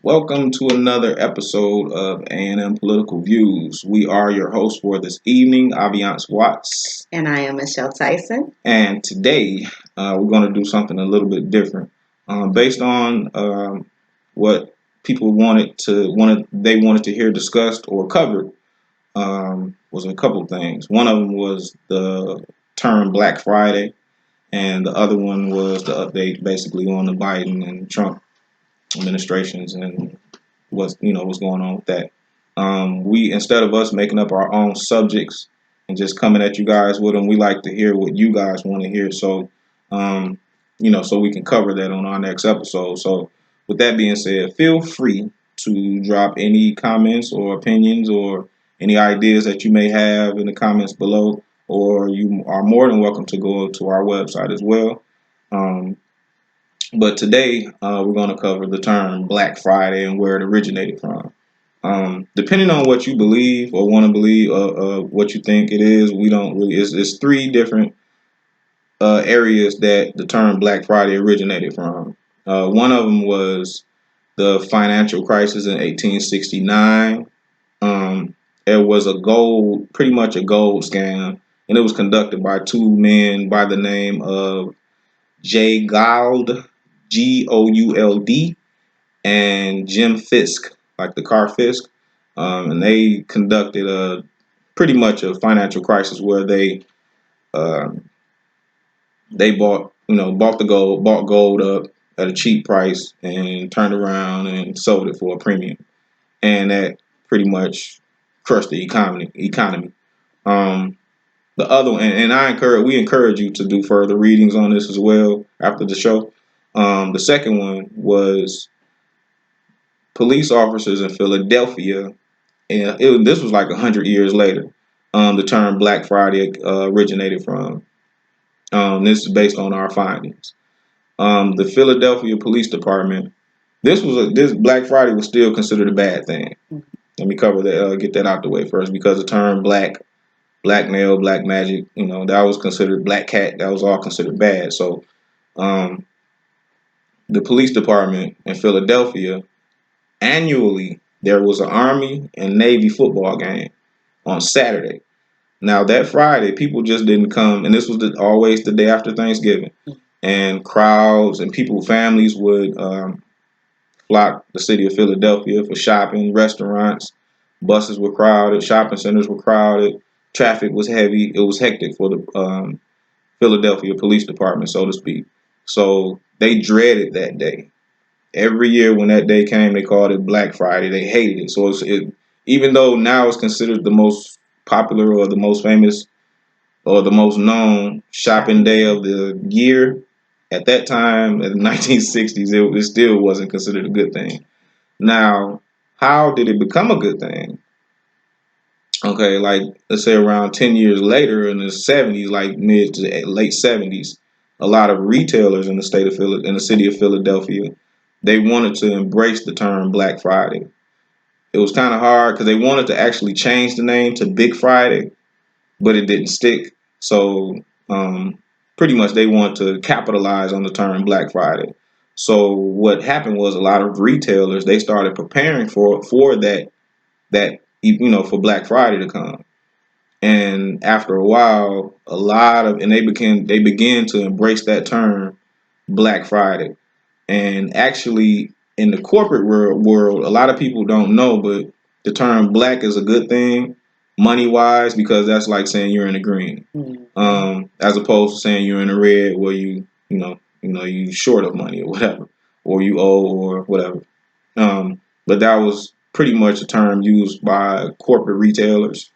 Welcome to another episode of A&M Political Views. We are your hosts for this evening, Aviance Watts. And I am Michelle Tyson. And today we're going to do something a little bit different. Based on what people wanted to hear discussed or covered, was a couple of things. One of them was the term Black Friday, and the other one was the update basically on the Biden and Trump administrations and what's going on with that. We instead of us making up our own subjects and just coming at you guys with them, we like to hear what you guys want to hear. So, so we can cover that on our next episode. So, with that being said, feel free to drop any comments or opinions or any ideas that you may have in the comments below, or you are more than welcome to go to our website as well. But today we're going to cover the term Black Friday and where it originated from. Depending on what you believe or want to believe, what you think it is, we don't really. It's three different areas that the term Black Friday originated from. One of them was the financial crisis in 1869. It was pretty much a gold scam, and it was conducted by two men by the name of Jay Gould, Gould, and Jim Fisk, like the car Fisk, and they conducted pretty much a financial crisis where uh, they bought gold up at a cheap price and turned around and sold it for a premium, and that pretty much crushed the economy. Um, the other one, and we encourage you to do further readings on this as well after the show. The second one was police officers in Philadelphia, and this was like 100 years later. The term Black Friday originated from. This is based on our findings. The Philadelphia Police Department. This Black Friday was still considered a bad thing. Let me cover that. Get that out the way first, because the term blackmail, black magic, that was considered black cat. That was all considered bad. So, um, the police department in Philadelphia, annually there was an Army and Navy football game on Saturday. Now that Friday, people just didn't come, and this was always the day after Thanksgiving, and crowds and families would flock the city of Philadelphia for shopping, restaurants, buses were crowded, shopping centers were crowded, traffic was heavy. It was hectic for the Philadelphia Police Department, so to speak. So they dreaded that day. Every year when that day came, they called it Black Friday. They hated it. So even though now it's considered the most popular or the most famous or the most known shopping day of the year, at that time in the 1960s, it still wasn't considered a good thing. Now, how did it become a good thing? Okay, like let's say around 10 years later in the 70s, like mid to late 70s, a lot of retailers in the city of Philadelphia, they wanted to embrace the term Black Friday. It was kind of hard because they wanted to actually change the name to Big Friday, but it didn't stick. So pretty much they want to capitalize on the term Black Friday. So what happened was a lot of retailers, they started preparing for for Black Friday to come. And after a while, they began to embrace that term Black Friday. And actually in the corporate world, a lot of people don't know, but the term black is a good thing money wise, because that's like saying you're in the green. As opposed to saying you're in the red where you short of money or whatever, or you owe or whatever. But that was pretty much a term used by corporate retailers,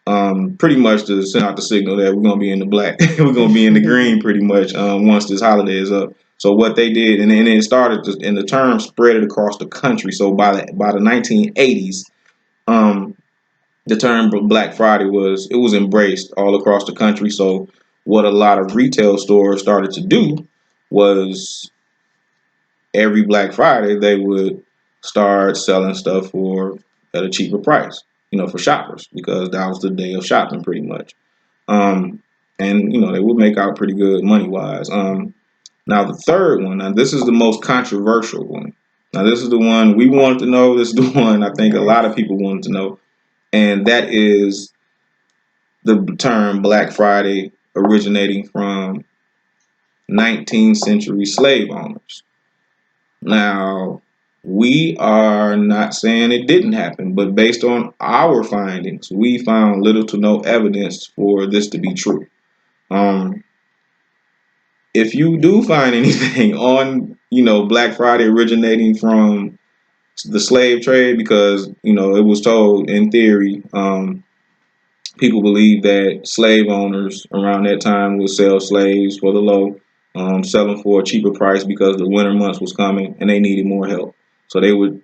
pretty much to send out the signal that we're gonna be in the black, we're gonna be in the green, pretty much once this holiday is up. So what they did, and then it started, and the term spread it across the country. So by the 1980s, the term Black Friday was embraced all across the country. So what a lot of retail stores started to do was every Black Friday they would start selling stuff at a cheaper price, for shoppers, because that was the day of shopping pretty much. Um, and they would make out pretty good money wise. Now the third one, now this is the most controversial one. Now, this is the one we wanted to know. This is the one I think a lot of people wanted to know. And that is the term Black Friday originating from 19th century slave owners. Now, we are not saying it didn't happen, but based on our findings, we found little to no evidence for this to be true. Um, if you do find anything on, Black Friday originating from the slave trade, because, it was told in theory, people believe that slave owners around that time would sell slaves for the low, sell them for a cheaper price because the winter months was coming and they needed more help. So they would,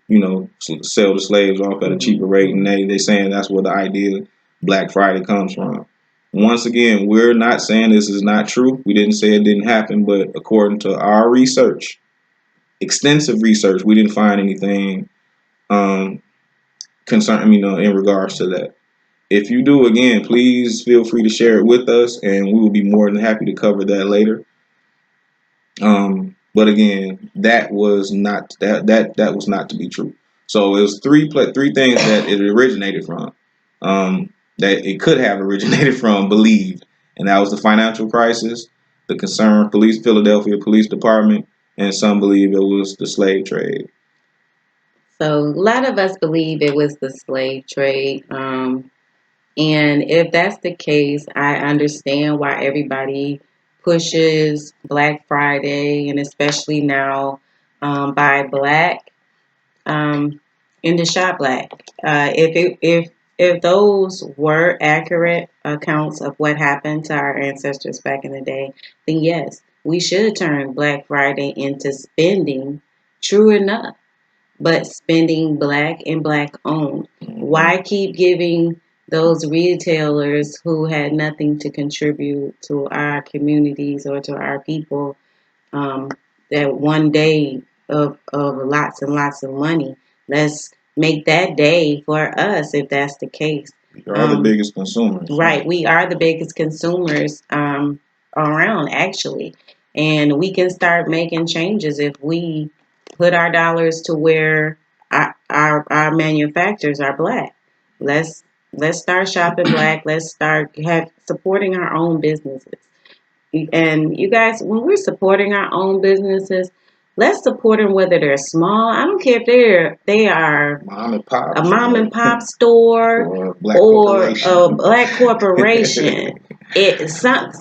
sell the slaves off at a cheaper rate, and they saying that's where the idea Black Friday comes from. Once again, we're not saying this is not true. We didn't say it didn't happen, but according to our research, extensive research, we didn't find anything um, concerning, in regards to that. If you do, again, please feel free to share it with us, and we will be more than happy to cover that later. But again, that was not that was not to be true. So it was three things that it originated from, that it could have originated from, believed, and that was the financial crisis, the concerned Philadelphia Police Department, and some believe it was the slave trade. So a lot of us believe it was the slave trade. And if that's the case, I understand why everybody pushes Black Friday and especially now buy black and to shop black. If those were accurate accounts of what happened to our ancestors back in the day, then yes, we should turn Black Friday into spending. True enough, but spending black and black owned. Why keep giving those retailers who had nothing to contribute to our communities or to our people um, that one day of lots and lots of money? Let's make that day for us if that's the case. We are the biggest consumers. Right, we are the biggest consumers around actually, and we can start making changes if we put our dollars to where our manufacturers are black. Let's let's start shopping black. Let's start supporting our own businesses. And you guys, when we're supporting our own businesses, let's support them whether they're small. I don't care if they are Mom and pop, a mom and pop store or a black corporation.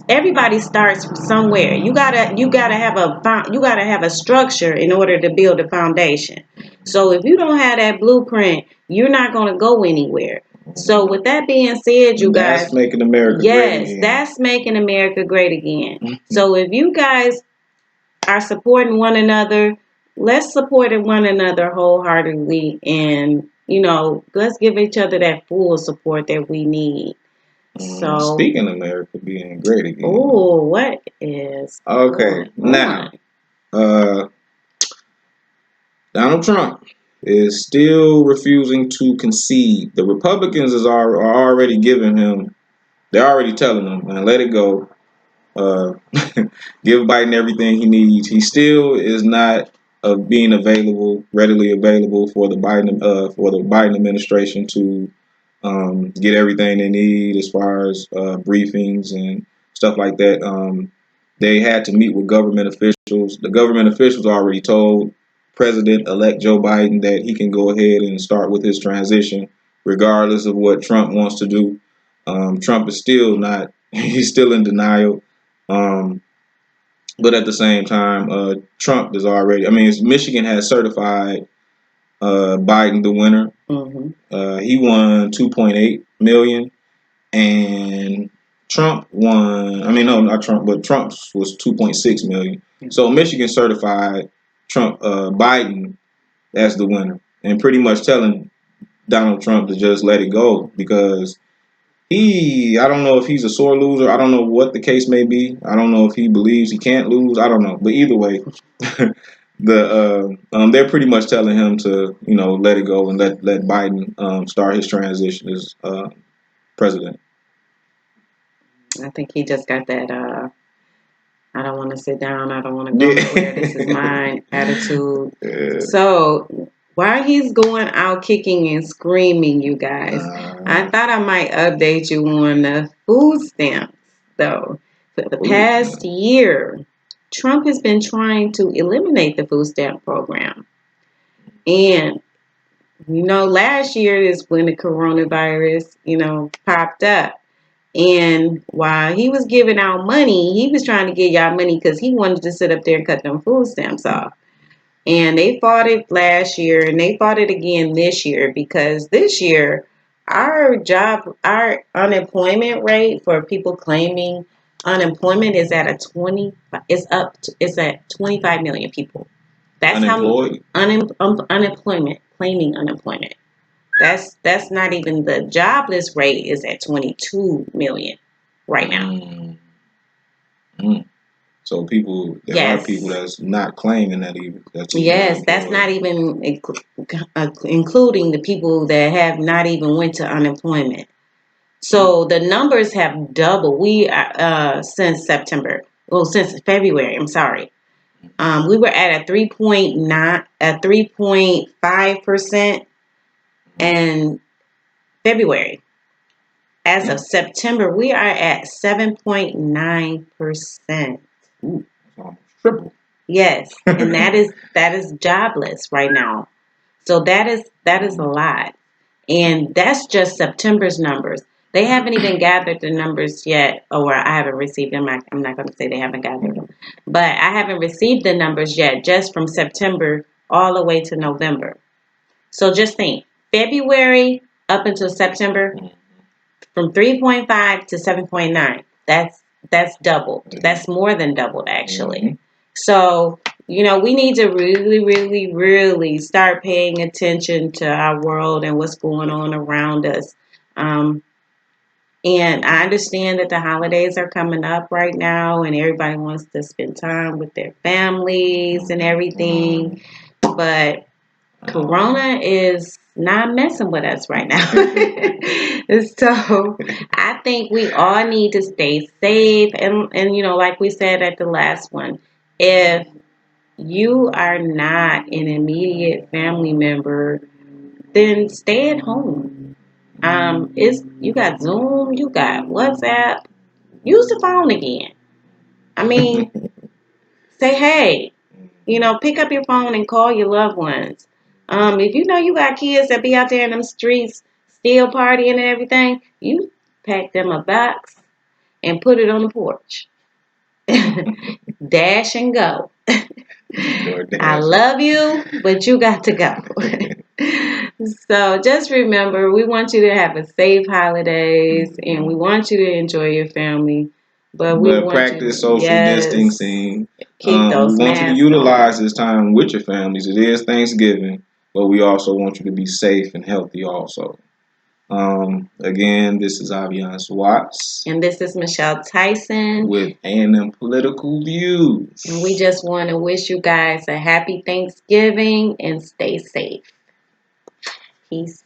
Everybody starts somewhere. You gotta have a structure in order to build a foundation. So if you don't have that blueprint, you're not gonna go anywhere. So with that being said, you guys, that's making America great again. That's making America great again. So if you guys are supporting one another, let's support one another wholeheartedly, and let's give each other that full support that we need. So speaking of America being great again. Oh, what is okay now? Donald Trump is still refusing to concede. The Republicans are already giving him. They're already telling him, man, let it go. Give Biden everything he needs. He still is not being readily available for the Biden administration to get everything they need as far as briefings and stuff like that. They had to meet with government officials. The government officials already told President-elect Joe Biden that he can go ahead and start with his transition, regardless of what Trump wants to do. Trump is still not. He's still in denial. But at the same time, Trump is already. I mean, Michigan has certified Biden the winner. He won 2.8 million, and Trump won. I mean, no, not Trump, but Trump's was 2.6 million. So Michigan certified Biden as the winner, and pretty much telling Donald Trump to just let it go because I don't know if he's a sore loser. I don't know what the case may be. I don't know if he believes he can't lose. I don't know. But either way, they're pretty much telling him to, let it go and let Biden start his transition as president. I think he just got that I don't want to sit down. I don't want to go nowhere. This is mine attitude. So while he's going out kicking and screaming, you guys, I thought I might update you on the food stamps, though. For the past year, Trump has been trying to eliminate the food stamp program. And, last year is when the coronavirus, popped up. And while he was giving out money, he was trying to get y'all money because he wanted to sit up there and cut them food stamps off. And they fought it last year and they fought it again this year because this year our unemployment rate for people claiming unemployment is at it's at 25 million people. That's unemployed? Unemployment, claiming unemployment. That's not even the jobless rate is at 22 million right now. So there are people that's not claiming that even. That's not even including the people that have not even went to unemployment. So the numbers have doubled. We since February. I'm sorry. We were at a 3.5% in February. As of September, we are at 7.9%. Triple. Yes, and that is jobless right now. So that is a lot, and that's just September's numbers. They haven't even gathered the numbers yet, or I haven't received them. I'm not going to say they haven't gathered them, but I haven't received the numbers yet, just from September all the way to November. So just think, February up until September, from 3.5 to 7.9. That's doubled. That's more than doubled, actually. So, we need to really, really, really start paying attention to our world and what's going on around us. And I understand that the holidays are coming up right now and everybody wants to spend time with their families and everything. But Corona is not messing with us right now. So I think we all need to stay safe. And like we said at the last one, if you are not an immediate family member, then stay at home. You got Zoom, you got WhatsApp. Use the phone again. I mean, say hey. Pick up your phone and call your loved ones. If you know you got kids that be out there in them streets still partying and everything, you pack them a box and put it on the porch. Dash and go. I love you, but you got to go. So just remember, we want you to have a safe holidays and we want you to enjoy your family. But we want practice social distancing. Keep those we want you to masks utilize this time with your families. It is Thanksgiving, but we also want you to be safe and healthy also. Again, this is Avian Watts. And this is Michelle Tyson. With A&M Political Views. And we just want to wish you guys a happy Thanksgiving and stay safe. Peace.